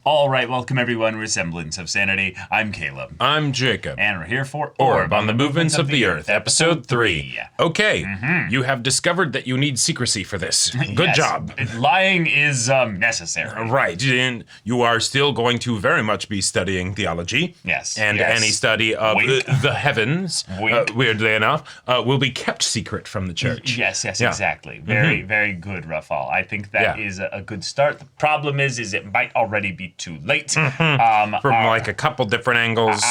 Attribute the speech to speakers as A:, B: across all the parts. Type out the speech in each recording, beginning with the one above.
A: All right, welcome everyone. We're Semblance of Sanity. I'm Caleb.
B: I'm Jacob.
A: And we're here for
B: Orb on the Movements of the Earth, Episode 3. Okay, you have discovered that you need secrecy for this. Good job.
A: Lying is necessary.
B: Right, and you are still going to very much be studying theology.
A: Yes.
B: And any study of the heavens, weirdly enough, will be kept secret from the church.
A: Yes, exactly. Very good, Rafal. I think that is a good start. The problem is it might already be too late.
B: From like a couple different angles.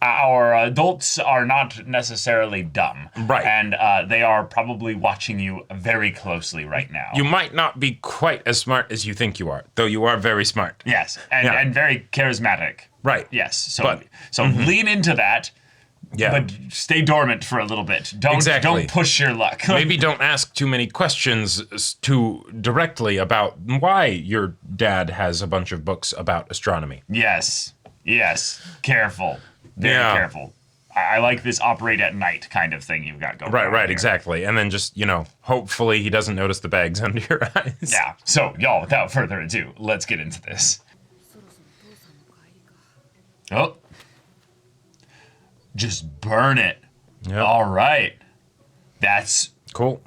A: Our adults are not necessarily dumb.
B: Right.
A: And they are probably watching you very closely right now.
B: You might not be quite as smart as you think you are, though you are very smart.
A: Yes, and very charismatic.
B: Right.
A: Yes, so lean into that.
B: Yeah.
A: But stay dormant for a little bit. Don't push your luck.
B: Maybe don't ask too many questions too directly about why your dad has a bunch of books about astronomy.
A: Yes. Careful. Very careful. I like this operate at night kind of thing you've got going on.
B: Right,
A: here.
B: exactly. And then just, hopefully he doesn't notice the bags under your eyes.
A: Yeah. So, y'all, without further ado, let's get into this. Oh. Just burn it.
B: Yep.
A: All right. That's
B: cool.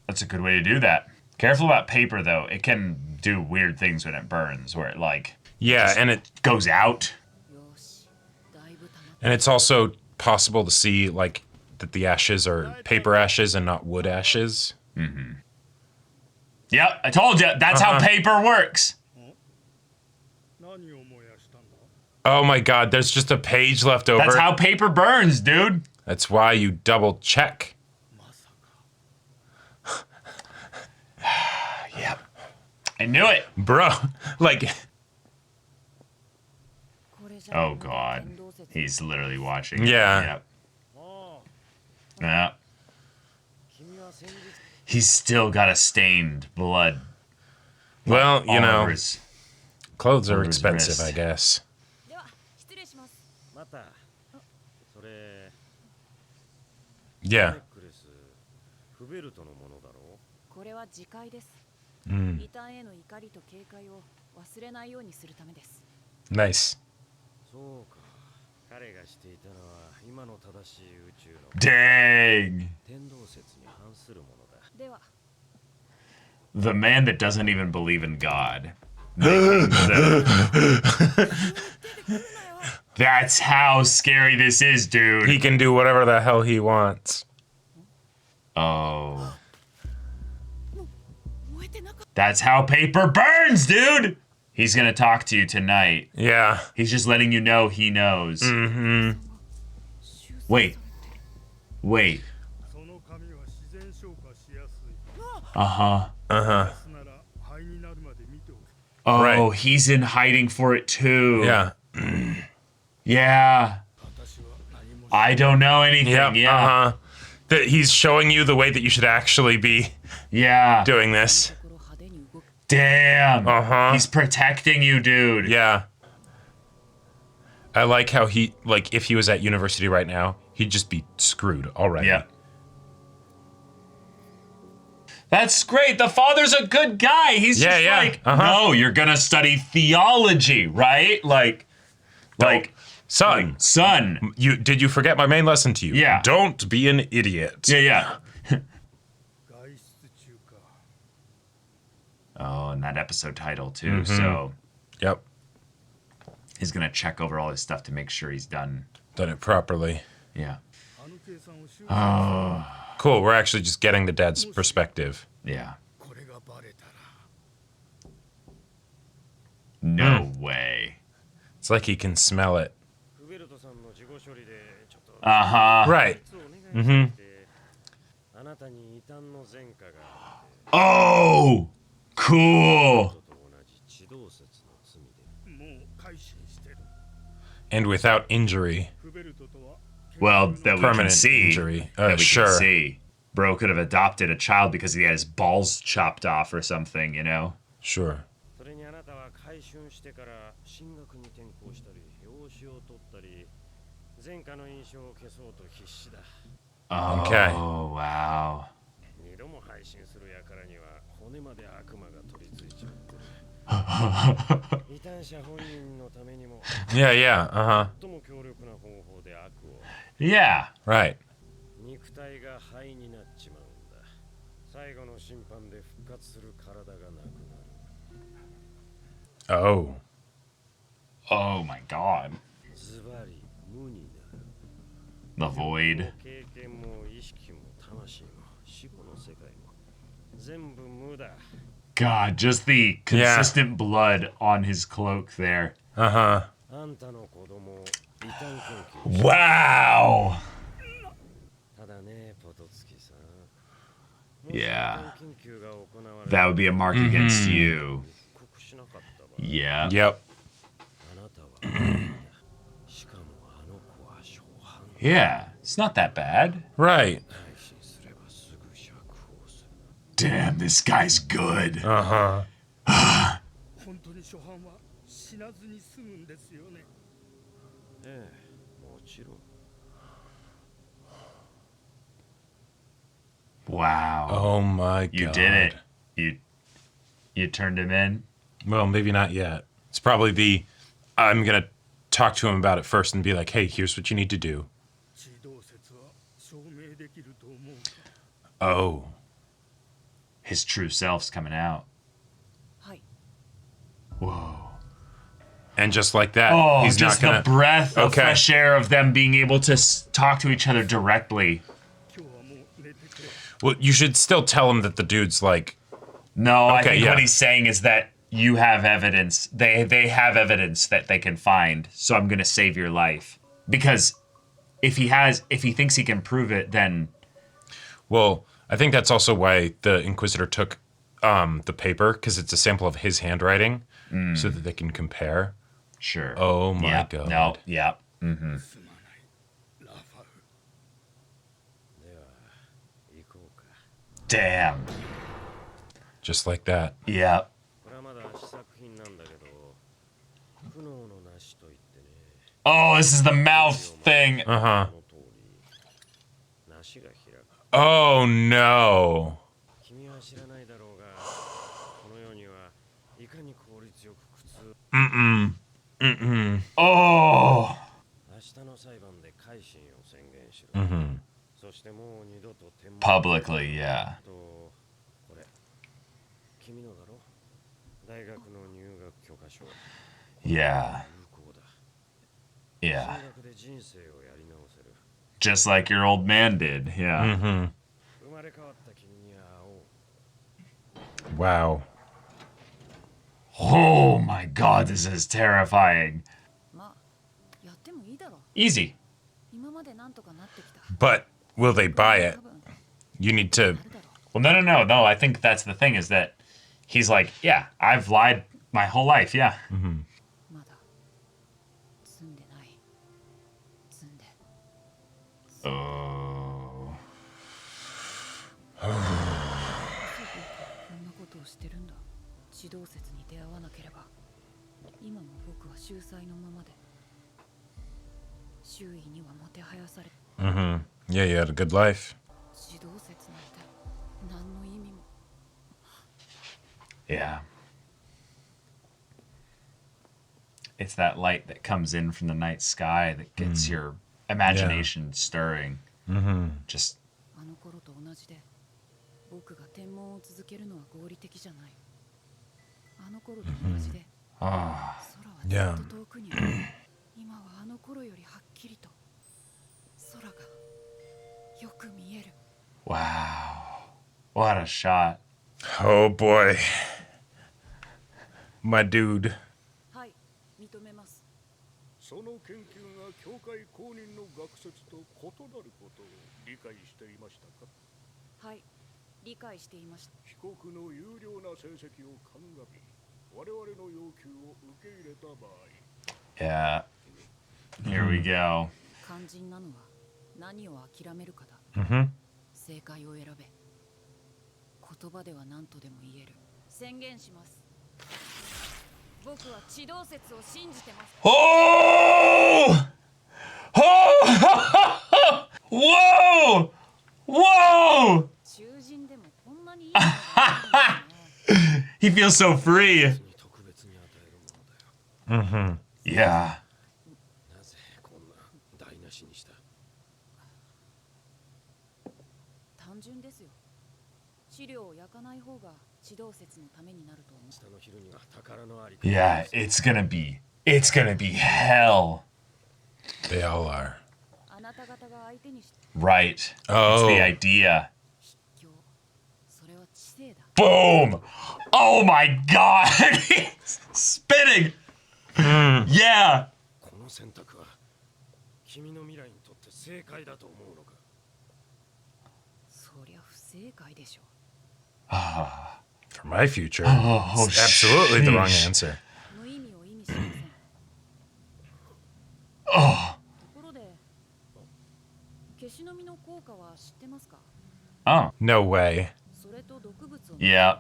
A: That's a good way to do that. Careful about paper, though. It can do weird things when it burns, where it
B: and it
A: goes out.
B: And it's also possible to see that the ashes are paper ashes and not wood ashes.
A: Mm-hmm. Yep, I told you. That's how paper works.
B: Oh my god, there's just a page left over.
A: That's how paper burns, dude.
B: That's why you double check.
A: Yep. I knew it.
B: Bro,
A: Oh god. He's literally watching.
B: Yeah.
A: Yep. He's still got a stained blood.
B: Well,
A: over his
B: clothes are
A: his
B: expensive,
A: wrist.
B: I guess. Yeah. Nice.
A: Dang. The man that doesn't even believe in God. That's how scary this is, dude.
B: He can do whatever the hell he wants.
A: Oh. That's how paper burns, dude! He's gonna talk to you tonight.
B: Yeah.
A: He's just letting you know he knows.
B: Mm-hmm.
A: Wait. Uh-huh. Oh,
B: right.
A: He's in hiding for it too.
B: Yeah.
A: Yeah. I don't know anything.
B: Yep.
A: Yeah.
B: That he's showing you the way that you should actually be doing this.
A: Damn. He's protecting you, dude.
B: Yeah. I like how he, if he was at university right now, he'd just be screwed already.
A: Yeah. That's great. The father's a good guy. He's just no, you're gonna study theology, right? Son.
B: Did you forget my main lesson to you?
A: Yeah.
B: Don't be an idiot.
A: Yeah. Oh, and that episode title too. So.
B: Yep.
A: He's gonna check over all his stuff to make sure he's done
B: it properly.
A: Yeah. Oh.
B: Cool. We're actually just getting the dad's perspective.
A: Yeah. No way.
B: It's like he can smell it.
A: Right. Oh, cool.
B: And without injury.
A: Well, that we can see.
B: Injury.
A: That we
B: Sure.
A: can see. Bro could have adopted a child because he had his balls chopped off or something,
B: Sure. Okay.
A: Oh, wow.
B: Yeah, yeah, uh-huh.
A: Yeah.
B: Right. Oh.
A: Oh my god. The void. God, just the consistent blood on his cloak there.
B: Uh-huh.
A: Wow. Yeah. That would be a mark against you. Yeah.
B: Yep.
A: Yeah. It's not that bad.
B: Right.
A: Damn, this guy's good.
B: Uh-huh.
A: Wow.
B: Oh my god.
A: You did it. You turned him in?
B: Well, maybe not yet. It's probably the I'm going to talk to him about it first and be like, "Hey, here's what you need to do." Oh.
A: His true self's coming out. Whoa.
B: And just like that,
A: Oh,
B: he's
A: just
B: not gonna...
A: the breath of fresh air of them being able to talk to each other directly.
B: Well, you should still tell him that the dude's like...
A: No, I think what he's saying is that you have evidence. They have evidence that they can find, so I'm gonna save your life. Because if he thinks he can prove it, then...
B: Well, I think that's also why the Inquisitor took the paper, because it's a sample of his handwriting, so that they can compare.
A: Sure.
B: Oh my god.
A: No, yeah. Mm-hmm. Damn.
B: Just like that.
A: Yeah. Oh, this is the mouth thing.
B: Uh-huh. Oh no. Mm-mm. Mm-mm.
A: Oh.
B: Mm-hmm.
A: Publicly, yeah. Yeah. Yeah. Just like your old man did, yeah.
B: Mm-hmm. Wow.
A: Oh my god, this is terrifying. Easy.
B: But will they buy it? You need to...
A: Well, no. I think that's the thing, is that he's like, yeah, I've lied my whole life, yeah.
B: Mm-hmm.
A: Oh.
B: Mm-hmm. Yeah, you had a good life.
A: Yeah. It's that light that comes in from the night sky that gets your imagination stirring.
B: Mm-hmm.
A: Just...
B: Yeah.
A: Wow. What a shot.
B: Oh boy. My dude.
A: Yeah. Here we go.
B: Mm-hmm.
A: Oh! Oh! Whoa! Whoa! He feels so free. Yeah.
C: なぜこんな台無しにした。
D: 単純ですよ。資料を焼かない方が地動説のためになると思う。
C: 下の昼には宝のあり。
A: Yeah, it's gonna be hell.
B: They all are.
D: あなた方が相手にして
A: Right. It's
B: Oh.
A: the idea.
D: 今日それは知性だ。
A: Boom! Oh my god! He's spinning! Yeah!
C: この選択は君の未来にとって正解だと思うのか。
D: そりゃ不正解でしょ。
B: For my future,
A: Oh,
B: it's absolutely the wrong
A: sheesh.
B: answer.
D: 無意味を意味しません。
A: Oh.
D: ところで、消しの実の効果は知ってますか？
A: Oh.
B: No way.
D: それと毒物を飲むと、
A: Yeah.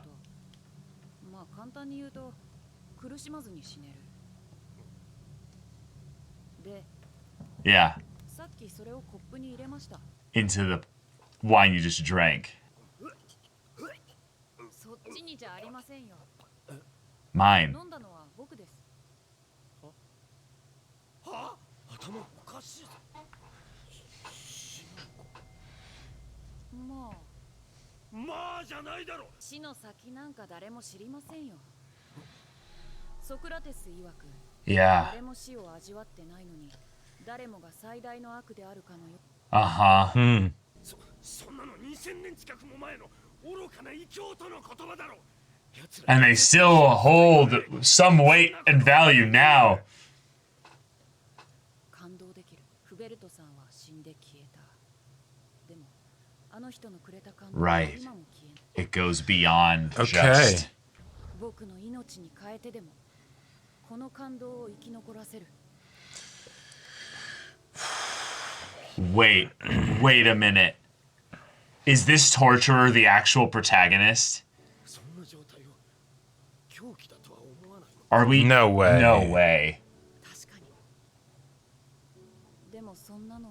D: まあ簡単に言うと苦しまずに死ねる。で、
A: Yeah.
D: さっきそれをコップに入れました。
A: Into the wine you just drank.
D: そっちにじゃありませんよ。
A: Mine.
D: 飲んだのは僕です。
C: はあ、頭おかしいぞ。
D: まあ、
C: まあじゃないだろ。
D: 死の先なんか誰も知りませんよ。ソクラテス曰く、
A: Yeah.
D: 誰も死を味わってないのに、誰もが最大の悪であるかのよ。
A: Uh-huh.
C: そんなの2000年近くも前の愚かな異教徒の言葉だろ。
A: And they still hold some weight and value now.
D: 感動できる。フベルトさんは死んで消えた。でも、あの人のくれた感動は
A: Right.
D: 今も消えない。
A: It goes beyond
B: Okay.
A: just.
D: 僕の命に変えてでも、この感動を生き残らせる。
A: Wait a minute. Is this torturer the actual protagonist?
C: そんな状態を狂気だとは思わないの。
A: Are we?
B: No way.
A: No way.
D: 確かに。でもそんなの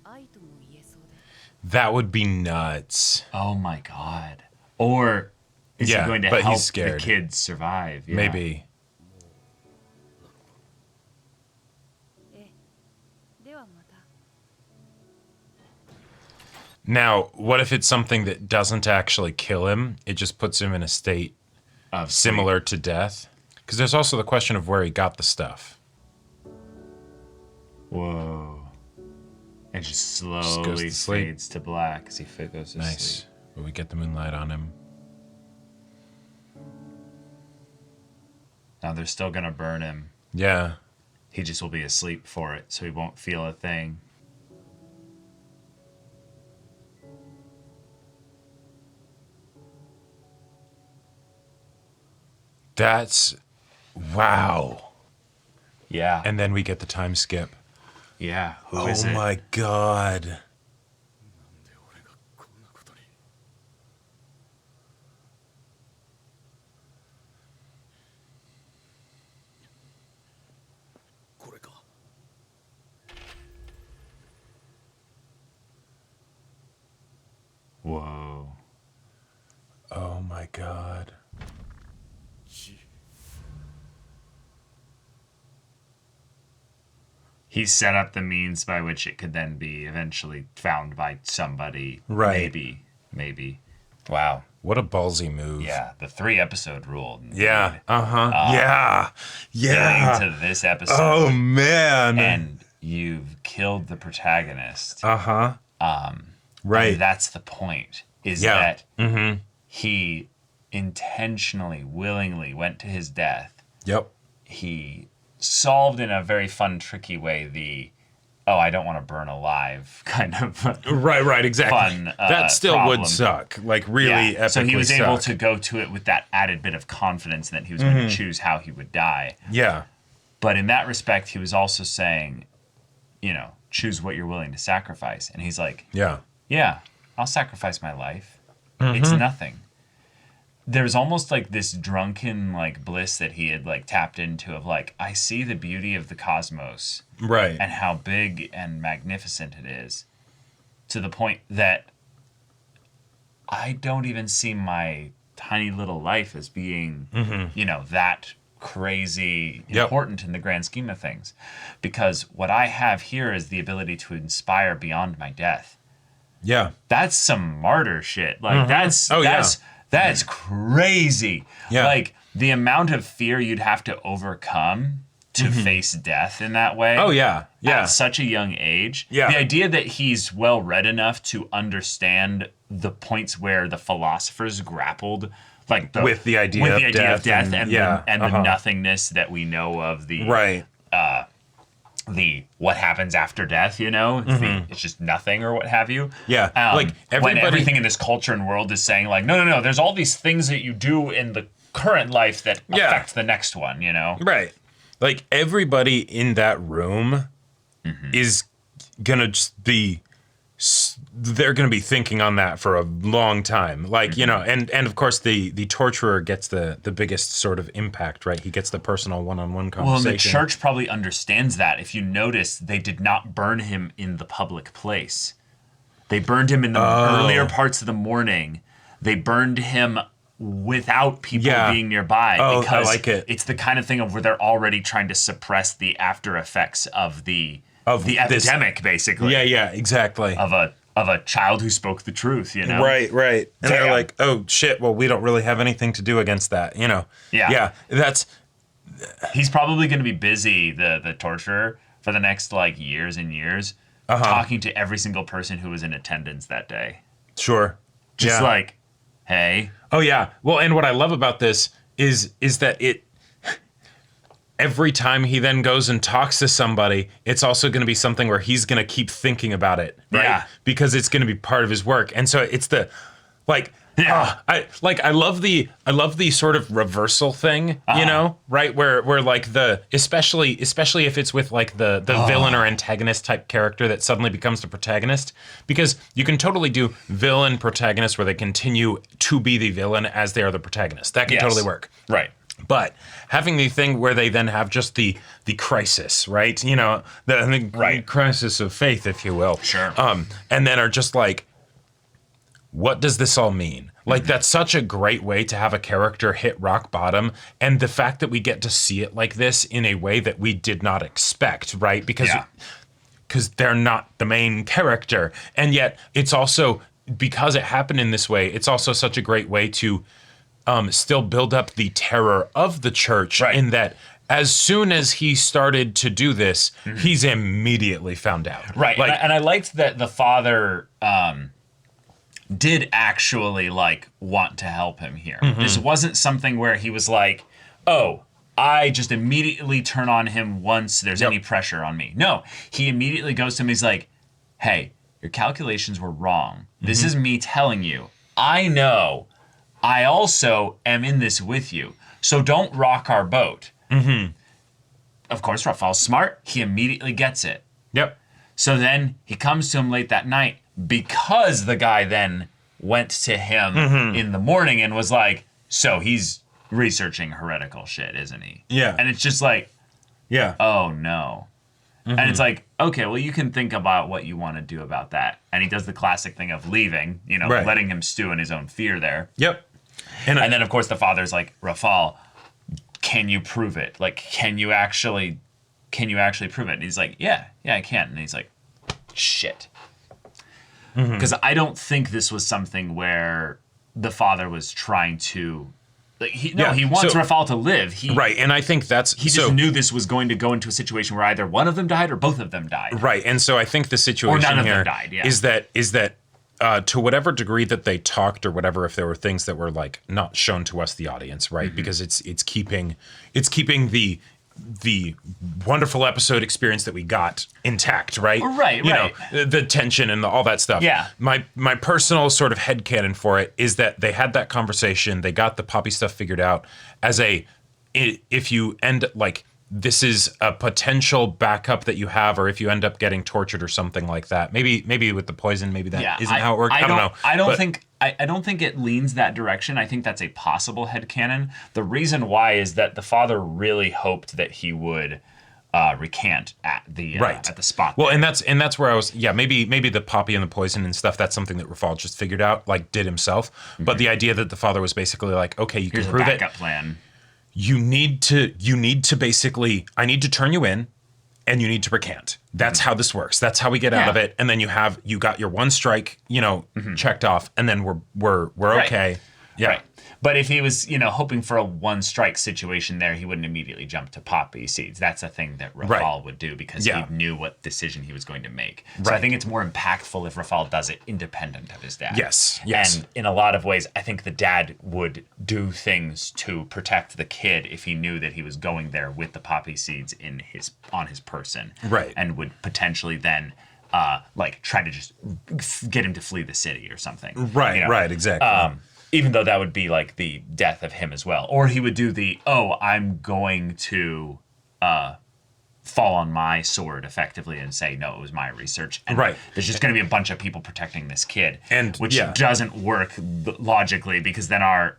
D: 愛とも言えそうで。
B: That would be nuts.
A: Oh my god. Or is
B: Yeah,
A: he going to
B: but
A: help
B: he's scared.
A: the kids survive? Yeah.
B: Maybe.
D: ええ。ではまた。
B: Now, what if it's something that doesn't actually kill him? It just puts him in a state
A: Of
B: similar to death? Because there's also the question of where he got the stuff.
A: Whoa. It just
B: goes
A: slowly
B: to sleep.
A: fades to black as he goes to
B: Nice.
A: sleep.
B: But we get the moonlight on him.
A: Now they're still gonna burn him.
B: Yeah.
A: He just will be asleep for it, so he won't feel a thing.
B: That's wow.
A: Yeah.
B: And then we get the time skip.
A: Yeah. Who
B: Oh
A: is it?
B: my god.
C: なんで俺がこんなことに。これか。
A: Whoa.
B: Oh my god.
C: 血。
A: He set up the means by which it could then be eventually found by somebody.
B: Right.
A: Maybe. Wow.
B: What a ballsy move.
A: Yeah, the 3-episode rule.
B: Yeah. Yeah. Yeah.
A: Getting to this episode,
B: Oh man.
A: and you've killed the protagonist.
B: Right.
A: And that's the point. Is
B: Yeah.
A: that he intentionally, willingly went to his death.
B: Yep.
A: He solved in a very fun, tricky way the I don't want to burn alive kind of
B: Right, exactly.
A: fun
B: that still
A: problem.
B: would suck. Like really epically
A: So he was able
B: suck.
A: to go to it with that added bit of confidence that he was going to choose how he would die.
B: Yeah.
A: But in that respect, he was also saying, choose what you're willing to sacrifice. And he's like,
B: Yeah.
A: yeah, I'll sacrifice my life. It's nothing. There's almost like this drunken bliss that he had tapped into of I see the beauty of the cosmos
B: Right.
A: and how big and magnificent it is, to the point that I don't even see my tiny little life as being, that crazy important in the grand scheme of things, because what I have here is the ability to inspire beyond my death.
B: Yeah.
A: That's some martyr shit. Like that's crazy.
B: Yeah.
A: Like the amount of fear you'd have to overcome to face death in that way.
B: Oh yeah. Yeah.
A: At such a young age.
B: Yeah.
A: The idea that he's well read enough to understand the points where the philosophers grappled with the idea of death and the nothingness that we know of the the what happens after death, you know? It's just nothing or what have you.
B: Yeah.
A: When everything in this culture and world is saying like, no, there's all these things that you do in the current life that affect the next one, you know?
B: Right. Like everybody in that room is gonna just be, they're gonna be thinking on that for a long time. Like, you know, and of course the torturer gets the biggest sort of impact, right? He gets the personal one-on-one conversation.
A: Well, the church probably understands that. If you notice, they did not burn him in the public place. They burned him in the earlier parts of the morning. They burned him without people being nearby, because
B: I like it.
A: It's the kind of thing of where they're already trying to suppress the after effects of the epidemic, basically.
B: Yeah, exactly.
A: Of a child who spoke the truth, you know?
B: Right. And they're like, oh shit, well, we don't really have anything to do against that, you know? Yeah.
A: He's probably going to be busy, the torturer, for the next like years and years, talking to every single person who was in attendance that day.
B: Sure.
A: Just like, hey.
B: Oh yeah. Well, and what I love about this is that every time he then goes and talks to somebody, it's also going to be something where he's going to keep thinking about it, right?
A: Yeah.
B: Because it's going to be part of his work. And so it's the I love the sort of reversal thing, you know, right? Where like especially if it's with like the villain or antagonist type character that suddenly becomes the protagonist, because you can totally do villain protagonist where they continue to be the villain as they are the protagonist. That can totally work.
A: Right.
B: But having the thing where they then have just the crisis, right? You know, the crisis of faith, if you will.
A: Sure.
B: And then are just like, what does this all mean? Like, that's such a great way to have a character hit rock bottom. And the fact that we get to see it like this in a way that we did not expect, right? Because they're not the main character. And yet it's also, because it happened in this way, it's also such a great way to still build up the terror of the church, in that as soon as he started to do this, he's immediately found out.
A: Right.
B: Like,
A: and I liked that the father did actually like want to help him here. This wasn't something where he was like, oh, I just immediately turn on him once there's any pressure on me. No, he immediately goes to him. He's like, hey, your calculations were wrong. This is me telling you. I know. I also am in this with you. So don't rock our boat. Of course, Rafal's smart. He immediately gets it.
B: Yep.
A: So then he comes to him late that night, because the guy then went to him in the morning and was like, so he's researching heretical shit, isn't he?
B: Yeah.
A: And it's just like, oh no. And it's like, okay, well, you can think about what you want to do about that. And he does the classic thing of leaving, you know, letting him stew in his own fear there.
B: Yep.
A: And then, of course, the father's like, Rafal, can you prove it? Like, can you actually prove it? And he's like, yeah, I can. And he's like, shit. Because I don't think this was something where the father was trying to, like, he wants Rafal to live.
B: And I think he
A: just knew this was going to go into a situation where either one of them died or both of them died.
B: Right, and so I think the situation
A: or none of
B: here
A: them died,
B: is that to whatever degree that they talked or whatever, if there were things that were like not shown to us, the audience, right? Because it's keeping the wonderful episode experience that we got intact, right?
A: Right.
B: You know, the tension and all that stuff.
A: Yeah.
B: My personal sort of headcanon for it is that they had that conversation, they got the Poppy stuff figured out if you end like, this is a potential backup that you have, or if you end up getting tortured or something like that. Maybe with the poison, maybe that isn't how it works. I don't know.
A: I don't think it leans that direction. I think that's a possible headcanon. The reason why is that the father really hoped that he would recant at the spot.
B: Well, and that's where I was. Yeah, maybe the Poppy and the poison and stuff. That's something that Rafal just figured out, like did himself. But the idea that the father was basically like, okay, you can prove it.
A: Here's a backup plan.
B: you need to basically, I need to turn you in and you need to recant. That's how this works. That's how we get out of it. And then you got your one strike, checked off, and then we're okay. Yeah.
A: Right. But if he was, hoping for a one strike situation there, he wouldn't immediately jump to poppy seeds. That's a thing that Rafal would do because he knew what decision he was going to make. So I think it's more impactful if Rafal does it independent of his dad.
B: Yes.
A: And in a lot of ways, I think the dad would do things to protect the kid if he knew that he was going there with the poppy seeds on his person.
B: Right.
A: And would potentially then try to just get him to flee the city or something.
B: Right. Right. Exactly.
A: Even though that would be like the death of him as well. Or he would do I'm going to fall on my sword effectively and say, no, it was my research. And there's just going to be a bunch of people protecting this kid. Which doesn't work logically because then our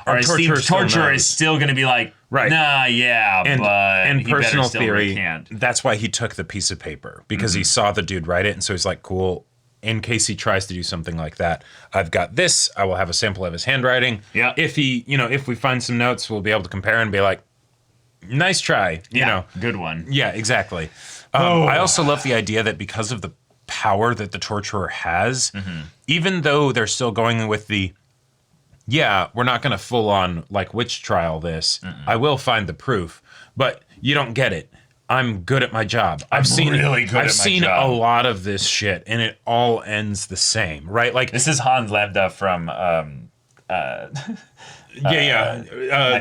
A: esteemed torturer is still going to be like, but
B: and
A: he
B: personal
A: still
B: theory,
A: recant.
B: That's why he took the piece of paper because he saw the dude write it. And so he's like, cool. In case he tries to do something like that, I've got this. I will have a sample of his handwriting.
A: Yeah.
B: If if we find some notes, we'll be able to compare and be like, nice try.
A: Good one.
B: Yeah, exactly. I also love the idea that because of the power that the torturer has, even though they're still going with the, we're not going to full on like witch trial this. I will find the proof, but you don't get it. I'm good at my job. I've seen a lot of this shit, and it all ends the same, right? Like
A: this is Hans Landa from my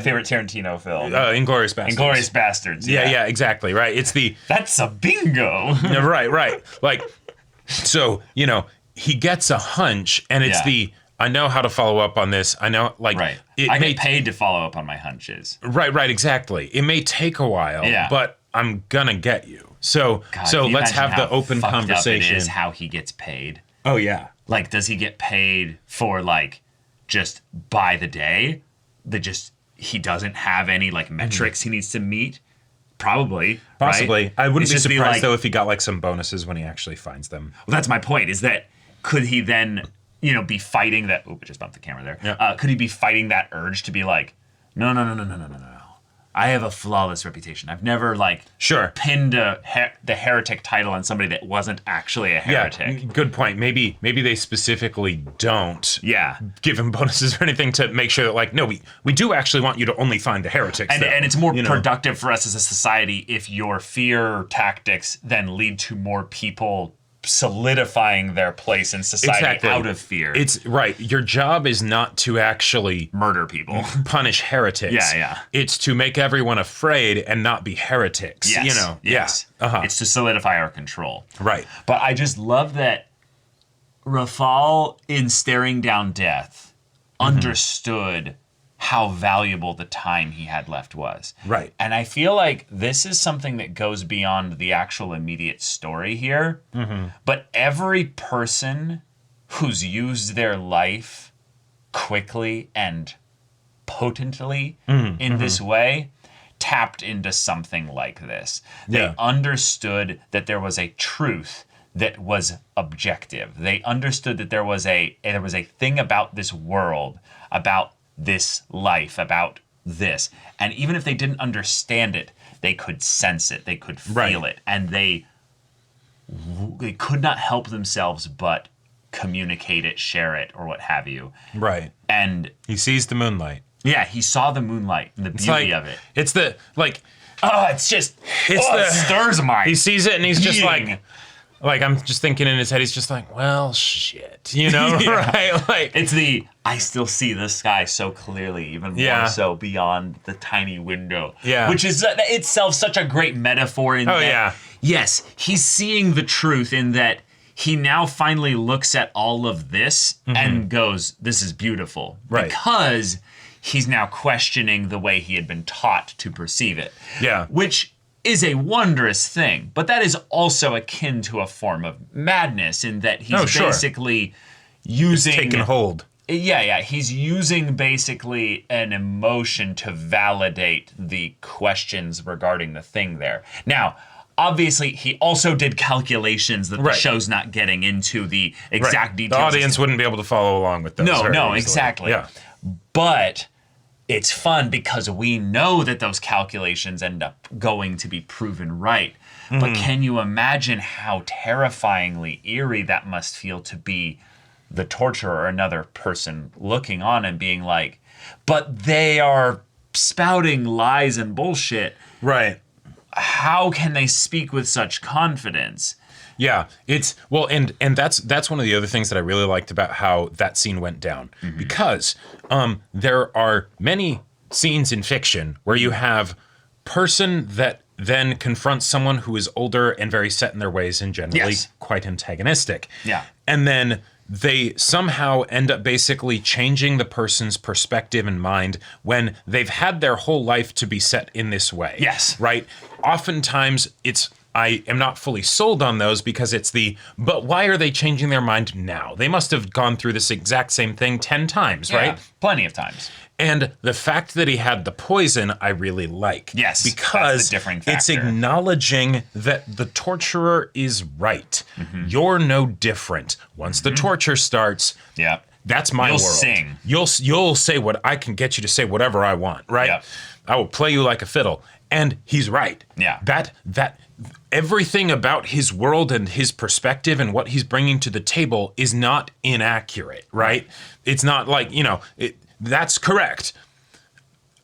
A: favorite Tarantino film,
B: Inglourious Basterds.
A: Inglourious Basterds.
B: Yeah, exactly. Right. It's
A: that's a bingo.
B: right. Like, so he gets a hunch, and it's I know how to follow up on this. I know, I
A: get paid to follow up on my hunches.
B: Right. Exactly. It may take a while, but I'm gonna get you. So let's have the open conversation.
A: It is how he gets paid.
B: Oh yeah.
A: Like, does he get paid for just by the day? He doesn't have any metrics he needs to meet. Possibly.
B: Right? I wouldn't be surprised though if he got some bonuses when he actually finds them.
A: Well, that's my point. Is that could he then be fighting that? Oh, I just bumped the camera there.
B: Yeah.
A: Could he be fighting that urge to be like, no. I have a flawless reputation. I've never pinned the heretic title on somebody that wasn't actually a heretic.
B: Yeah, good point. Maybe they specifically don't give him bonuses or anything to make sure that no, we do actually want you to only find the heretics.
A: And it's more productive for us as a society if your fear tactics then lead to more people solidifying their place in society out of fear.
B: It's right. Your job is not to actually
A: murder people,
B: punish heretics.
A: Yeah.
B: It's to make everyone afraid and not be heretics.
A: Yes. Yes.
B: Yeah.
A: It's to solidify our control.
B: Right.
A: But I just love that Rafal, in staring down death, understood how valuable the time he had left was.
B: Right.
A: And I feel like this is something that goes beyond the actual immediate story here. But every person who's used their life quickly and potently in this way tapped into something like this. They understood that there was a truth that was objective. They understood that there was a thing about this world, about this life, about this. And even if they didn't understand it, they could sense it, they could feel it, and they could not help themselves but communicate it, share it, or what have you.
B: Right.
A: And
B: he sees the moonlight.
A: Yeah, he saw the moonlight and the beauty of it.
B: It's the
A: it stirs my
B: he sees it and he's
A: being.
B: Just I'm just thinking in his head, he's just well, shit, right?
A: It's I still see the sky so clearly, even more so beyond the tiny window.
B: Yeah.
A: Which is itself such a great metaphor in that. Yes, he's seeing the truth in that he now finally looks at all of this and goes, this is beautiful.
B: Right.
A: Because he's now questioning the way he had been taught to perceive it.
B: Yeah.
A: Which is a wondrous thing, but that is also akin to a form of madness in that he's basically using...
B: It's taken hold.
A: Yeah, he's using basically an emotion to validate the questions regarding the thing there. Now, obviously, he also did calculations that the show's not getting into the exact details.
B: The audience wouldn't be able to follow along with those.
A: No, exactly.
B: Yeah.
A: But it's fun because we know that those calculations end up going to be proven right. But can you imagine how terrifyingly eerie that must feel to be the torturer or another person looking on and being like, but they are spouting lies and bullshit.
B: Right.
A: How can they speak with such confidence?
B: Yeah, it's well, and that's one of the other things that I really liked about how that scene went down, because there are many scenes in fiction where you have person that then confronts someone who is older and very set in their ways and generally quite antagonistic.
A: Yeah.
B: And then they somehow end up basically changing the person's perspective and mind when they've had their whole life to be set in this way.
A: Yes.
B: Right? Oftentimes I am not fully sold on those because but why are they changing their mind now? They must have gone through this exact same thing 10 times, right?
A: Plenty of times.
B: And the fact that he had the poison, I really like.
A: Yes,
B: because
A: that's the differing factor.
B: it's acknowledging that the torturer is right. You're no different. Once the torture starts, that's my
A: You'll
B: world.
A: sing.
B: You'll say what I can get you to say whatever I want, right?
A: Yep.
B: I will play you like a fiddle. And he's right.
A: Yeah.
B: That everything about his world and his perspective and what he's bringing to the table is not inaccurate, right? It's not like, that's correct.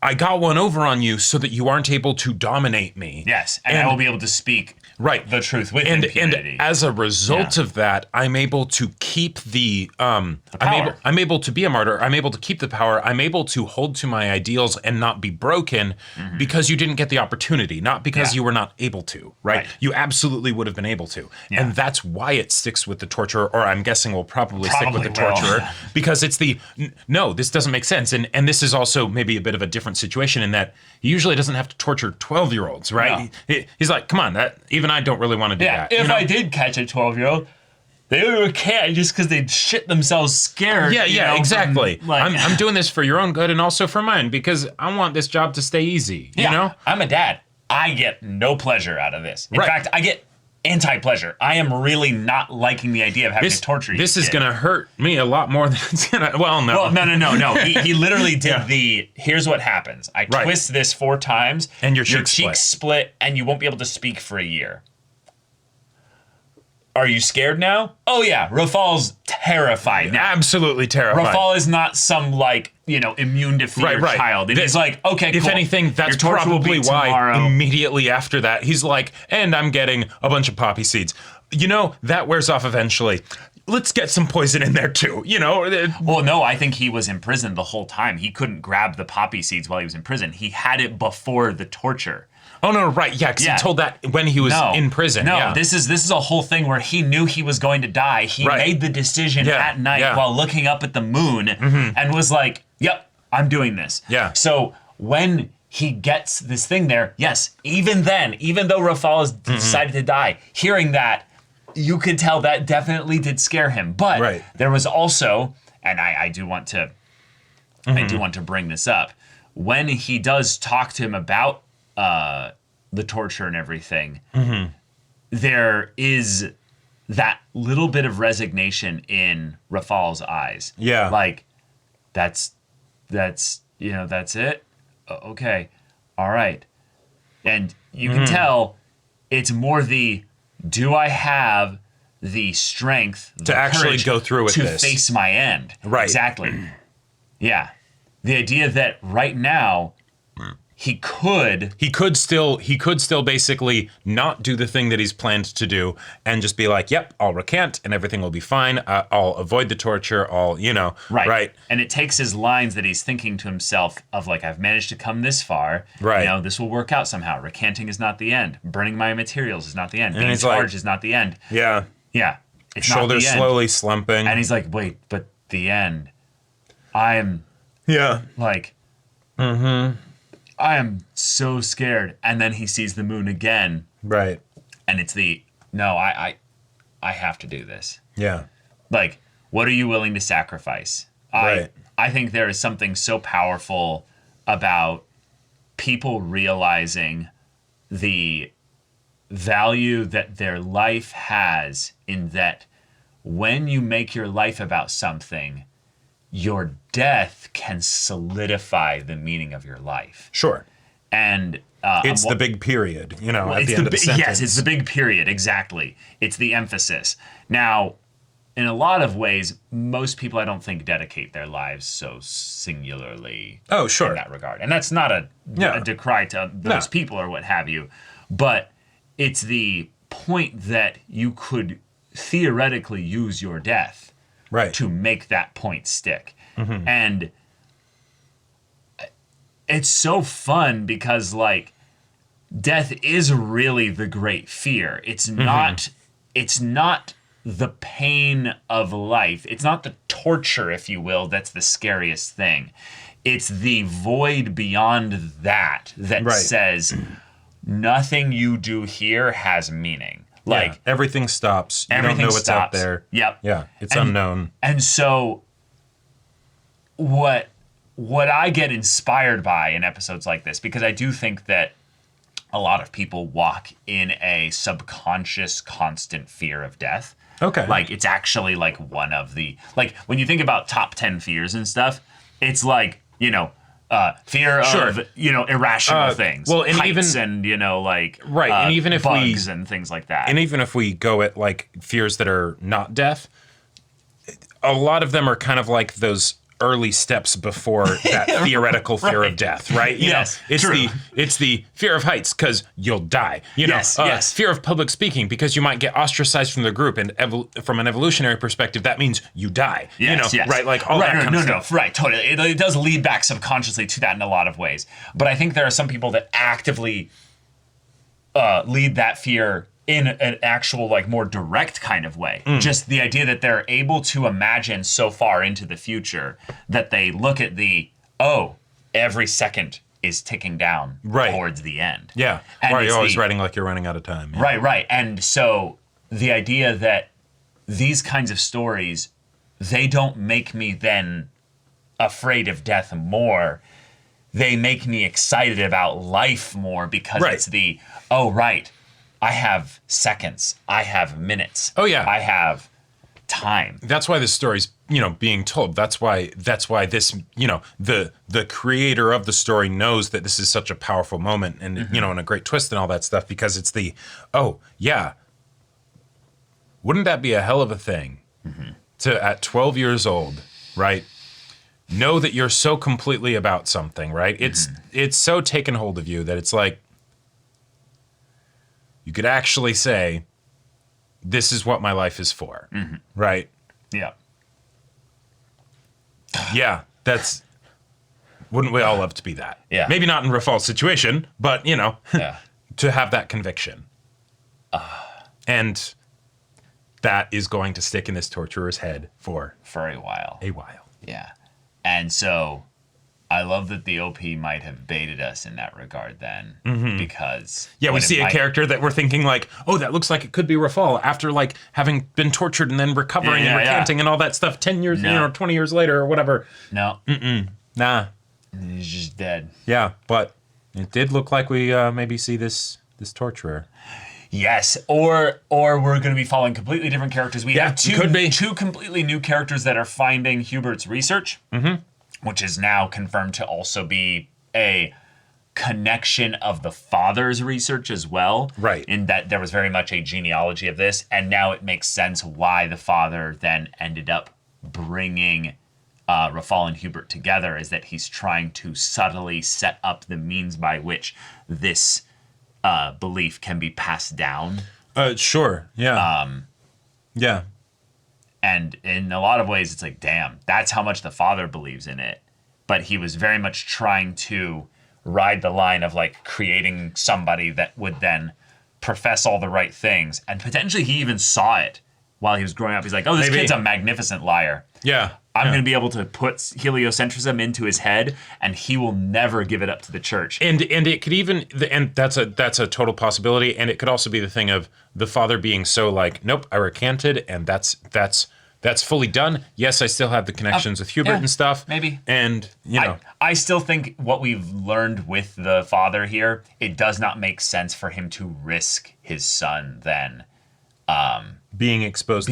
B: I got one over on you so that you aren't able to dominate me.
A: Yes, and I will be able to speak the truth with impunity.
B: And as a result of that, I'm able to keep the
A: power.
B: I'm able to be a martyr. I'm able to keep the power. I'm able to hold to my ideals and not be broken because you didn't get the opportunity, not because you were not able to, right? You absolutely would have been able to. Yeah. And that's why it sticks with the torturer, or I'm guessing will probably stick with the torturer, because it's no, this doesn't make sense. And this is also maybe a bit of a different situation in that he usually doesn't have to torture 12-year-olds, right? No. He's like, come on, even I don't really want to do that.
A: If I did catch a 12-year-old, they can't just because they'd shit themselves scared.
B: Yeah, exactly. I'm doing this for your own good and also for mine because I want this job to stay easy. You know?
A: I'm a dad. I get no pleasure out of this. In fact, I get anti-pleasure. I am really not liking the idea of having to torture you.
B: This is going to hurt me a lot more than it's going to... Well, no.
A: Well, no. He literally did here's what happens. I twist this 4 times.
B: And your
A: cheeks split and you won't be able to speak for a year. Are you scared now? Oh, yeah. Rafal's terrified now.
B: Absolutely terrified.
A: Rafal is not some, immune to fear child. And he's like, okay, cool.
B: If anything, that's probably why immediately after that, he's like, and I'm getting a bunch of poppy seeds. That wears off eventually. Let's get some poison in there, too.
A: Well, no, I think he was in prison the whole time. He couldn't grab the poppy seeds while he was in prison. He had it before the torture.
B: Oh, no, right. Yeah, because he told that when he was in prison.
A: No, this is a whole thing where he knew he was going to die. He made the decision at night while looking up at the moon and was like, yep, I'm doing this.
B: Yeah.
A: So when he gets this thing there, yes, even then, even though Rafal has decided to die, hearing that, you could tell that definitely did scare him. But there was also, and I do want to bring this up, when he does talk to him about the torture and everything, there is that little bit of resignation in Rafal's eyes.
B: Yeah.
A: Like, that's it? Okay. All right. And you can tell it's more do I have the strength
B: to actually go through with
A: this? To face my end.
B: Right.
A: Exactly. Yeah. The idea that right now, he could still basically not do the thing that he's planned to do and just be like, yep, I'll recant and everything will be fine. I'll avoid the torture. Right. And it takes his lines that he's thinking to himself of like, I've managed to come this far.
B: Right.
A: This will work out somehow. Recanting is not the end. Burning my materials is not the end.
B: And
A: being charged is not the end.
B: Yeah.
A: Yeah. It's
B: shoulders
A: not the
B: slowly
A: end.
B: slumping.
A: And he's like, wait, but the end. I'm like, I am so scared. And then he sees the moon again.
B: Right.
A: And it's I have to do this.
B: Yeah.
A: Like, what are you willing to sacrifice?
B: Right.
A: I think there is something so powerful about people realizing the value that their life has in that when you make your life about something, your death can solidify the meaning of your life.
B: Sure.
A: And
B: It's the big period, at the end of the sentence.
A: Yes, it's the big period, exactly. It's the emphasis. Now, in a lot of ways, most people, I don't think, dedicate their lives so singularly in that regard. And that's not a decry to those people or what have you, but it's the point that you could theoretically use your death to make that point stick. And it's so fun because, like, death is really the great fear. It's not the pain of life. It's not the torture, if you will, that's the scariest thing. It's the void beyond that says nothing you do here has meaning. Like
B: everything stops. You don't know what's out there.
A: Yep.
B: Yeah. It's unknown.
A: And so what I get inspired by in episodes like this, because I do think that a lot of people walk in a subconscious, constant fear of death.
B: Okay.
A: Like, it's actually like one of the, like, when you think about top 10 fears and stuff, it's like, fear of, irrational things.
B: Well, and
A: heights
B: even,
A: and, like,
B: and even if
A: bugs and things like that.
B: And even if we go at, like, fears that are not death, a lot of them are kind of like those early steps before that theoretical fear of death, right? It's the fear of heights because you'll die. Fear of public speaking because you might get ostracized from the group, and from an evolutionary perspective, that means you die. Right? Like all that kind of stuff.
A: Right, totally. It does lead back subconsciously to that in a lot of ways. But I think there are some people that actively lead that fear in an actual, like, more direct kind of way. Just the idea that they're able to imagine so far into the future that they look at every second is ticking down towards the end.
B: Yeah.
A: And
B: or you're always writing like you're running out of time. Yeah.
A: Right. And so the idea that these kinds of stories, they don't make me then afraid of death more. They make me excited about life more because it's I have seconds. I have minutes.
B: Oh, yeah.
A: I have time.
B: That's why this story's, being told. That's why this, the creator of the story knows that this is such a powerful moment and, and a great twist and all that stuff, because it's wouldn't that be a hell of a thing to, at 12 years old, right, know that you're so completely about something, right? It's so taken hold of you that it's like, you could actually say, this is what my life is for, right?
A: Yeah.
B: Yeah, wouldn't we all love to be that?
A: Yeah.
B: Maybe not in Rafal's situation, but, to have that conviction. And that is going to stick in this torturer's head for
A: a while. Yeah. And so I love that the OP might have baited us in that regard then, because...
B: Yeah, we see a character that we're thinking like, oh, that looks like it could be Rafal after, like, having been tortured and then recovering and recanting and all that stuff 10 years, 20 years later or whatever.
A: No.
B: Nah.
A: He's just dead.
B: Yeah, but it did look like we maybe see this torturer.
A: Yes, or we're going to be following completely different characters. We have two completely new characters that are finding Hubert's research. Which is now confirmed to also be a connection of the father's research as well.
B: Right.
A: In that there was very much a genealogy of this, and now it makes sense why the father then ended up bringing Rafal and Hubert together, is that he's trying to subtly set up the means by which this belief can be passed down.
B: Sure, yeah. Yeah.
A: And in a lot of ways, it's like, damn, that's how much the father believes in it. But he was very much trying to ride the line of, like, creating somebody that would then profess all the right things. And potentially he even saw it while he was growing up. He's like, oh, this kid's a magnificent liar.
B: Yeah.
A: I'm going to be able to put heliocentrism into his head, and he will never give it up to the church.
B: And it could even, and that's a total possibility. And it could also be the thing of the father being so like, nope, I recanted, and that's fully done. Yes, I still have the connections with Hubert and stuff.
A: Maybe.
B: And,
A: I still think what we've learned with the father here, it does not make sense for him to risk his son then
B: being exposed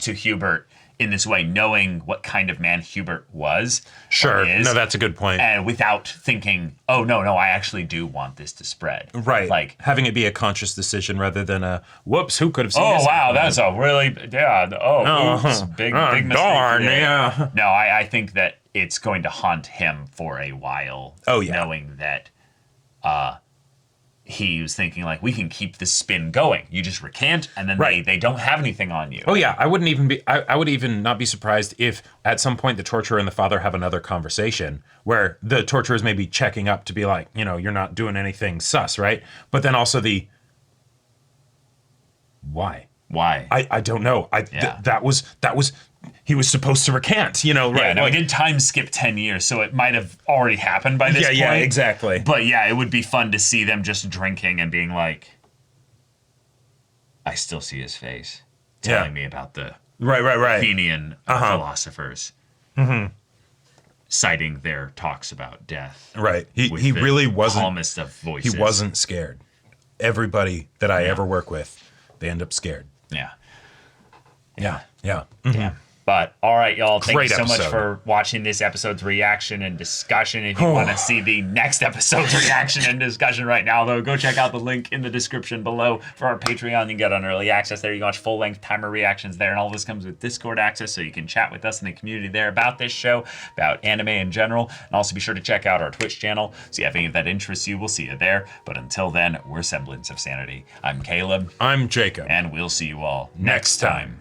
B: to Hubert
A: in this way, knowing what kind of man Hubert was.
B: Sure.
A: Or is,
B: No, that's a good point.
A: and without thinking, oh, no, I actually do want this to spread.
B: Right.
A: Like,
B: having it be a conscious decision rather than a, whoops, who could have seen
A: oh,
B: this?
A: wow, that's a really, oops, big mistake.
B: Darn,
A: there.
B: yeah.
A: No, I think that it's going to haunt him for a while.
B: Oh, yeah.
A: Knowing that he was thinking, like, we can keep this spin going. You just recant, and then
B: Right.
A: they don't have anything on you.
B: Oh yeah, I would even not be surprised if at some point the torturer and the father have another conversation where the torturer is maybe checking up to be like, you're not doing anything sus, right? But then also the why?
A: Why?
B: I don't know. That was he was supposed to recant, right?
A: Yeah, no,
B: like,
A: I did time skip 10 years, so it might have already happened by this point.
B: Yeah, exactly.
A: But yeah, it would be fun to see them just drinking and being like, I still see his face telling me about the
B: right.
A: Athenian philosophers citing their talks about death.
B: Right. He
A: with
B: really
A: the
B: wasn't
A: calmest of voices.
B: He wasn't scared. Everybody that I ever work with, they end up scared.
A: Yeah.
B: Yeah.
A: Yeah. But all right, y'all. Thank
B: Great
A: you so much
B: episode.
A: for watching this episode's reaction and discussion. If you want to see the next episode's reaction and discussion right now, though, go check out the link in the description below for our Patreon. You can get on early access there. You can watch full-length timer reactions there, and all this comes with Discord access, so you can chat with us in the community there about this show, about anime in general, and also be sure to check out our Twitch channel. So if any of that interests you, we'll see you there. But until then, we're Semblance of Sanity. I'm Caleb.
B: I'm Jacob.
A: And we'll see you all
B: Next time.